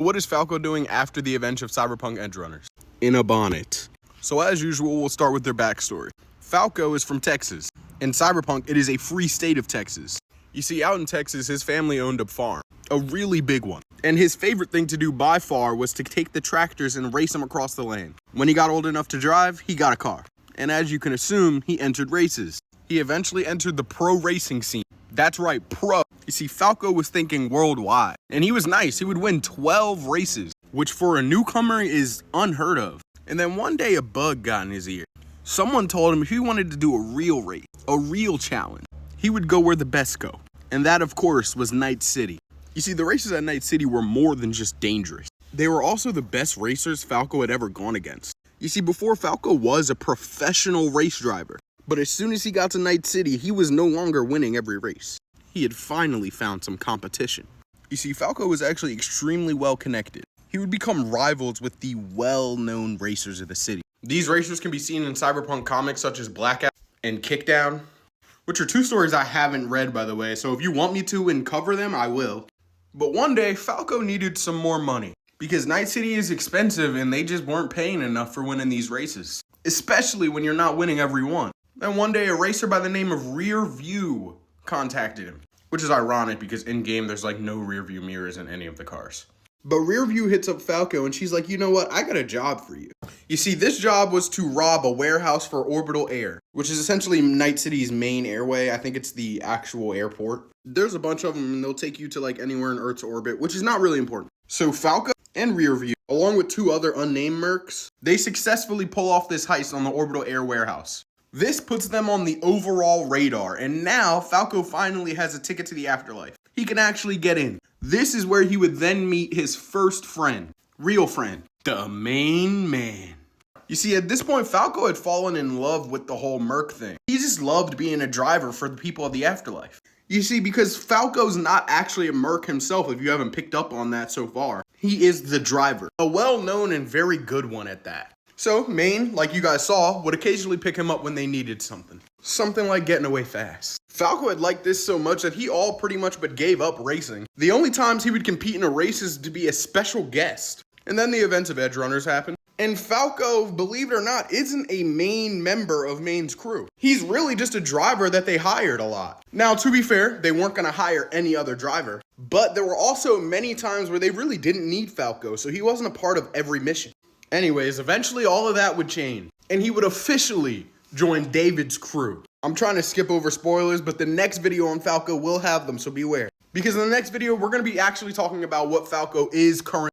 What is Falco doing after the event of Cyberpunk Edgerunners? In a bonnet. So as usual, we'll start with their backstory. Falco is from Texas. In Cyberpunk, it is a free state of Texas. You see, out in Texas, his family owned a farm, a really big one. And his favorite thing to do by far was to take the tractors and race them across the land. When he got old enough to drive, he got a car. And as you can assume, he entered races. He eventually entered the pro racing scene. That's right, pro. You see, Falco was thinking worldwide. And he was nice. He would win 12 races, which for a newcomer is unheard of. And then one day a bug got in his ear. Someone told him if he wanted to do a real race, a real challenge, he would go where the best go. And that, of course, was Night City. You see, the races at Night City were more than just dangerous. They were also the best racers Falco had ever gone against. You see, before Falco was a professional race driver. But as soon as he got to Night City, he was no longer winning every race. He had finally found some competition. You see, Falco was actually extremely well connected. He would become rivals with the well-known racers of the city. These racers can be seen in Cyberpunk comics such as Blackout and Kickdown, which are two stories I haven't read, by the way, so if you want me to and cover them, I will. But one day, Falco needed some more money, because Night City is expensive and they just weren't paying enough for winning these races, especially when you're not winning every one. Then one day, a racer by the name of Rear View contacted him, which is ironic because in-game there's like no rear view mirrors in any of the cars. But Rear View hits up Falco and she's like, you know what, I got a job for you. You see, this job was to rob a warehouse for Orbital Air, which is essentially Night City's main airway. I think it's the actual airport. There's a bunch of them and they'll take you to like anywhere in Earth's orbit, which is not really important. So Falco and Rear View, along with two other unnamed mercs, they successfully pull off this heist on the Orbital Air warehouse. This puts them on the overall radar, and now Falco finally has a ticket to the afterlife. He can actually get in. This is where he would then meet his first friend, real friend, the main man. You see, at this point, Falco had fallen in love with the whole merc thing. He just loved being a driver for the people of the afterlife. You see, because Falco's not actually a merc himself, if you haven't picked up on that so far. He is the driver, a well-known and very good one at that. So, Maine, like you guys saw, would occasionally pick him up when they needed something. Something like getting away fast. Falco had liked this so much that he all pretty much but gave up racing. The only times he would compete in a race is to be a special guest. And then the events of Edgerunners happened. And Falco, believe it or not, isn't a main member of Maine's crew. He's really just a driver that they hired a lot. Now, to be fair, they weren't going to hire any other driver. But there were also many times where they really didn't need Falco, so he wasn't a part of every mission. Anyways, eventually all of that would change, and he would officially join David's crew. I'm trying to skip over spoilers, but the next video on Falco will have them, so beware. Because in the next video, we're going to be actually talking about what Falco is currently.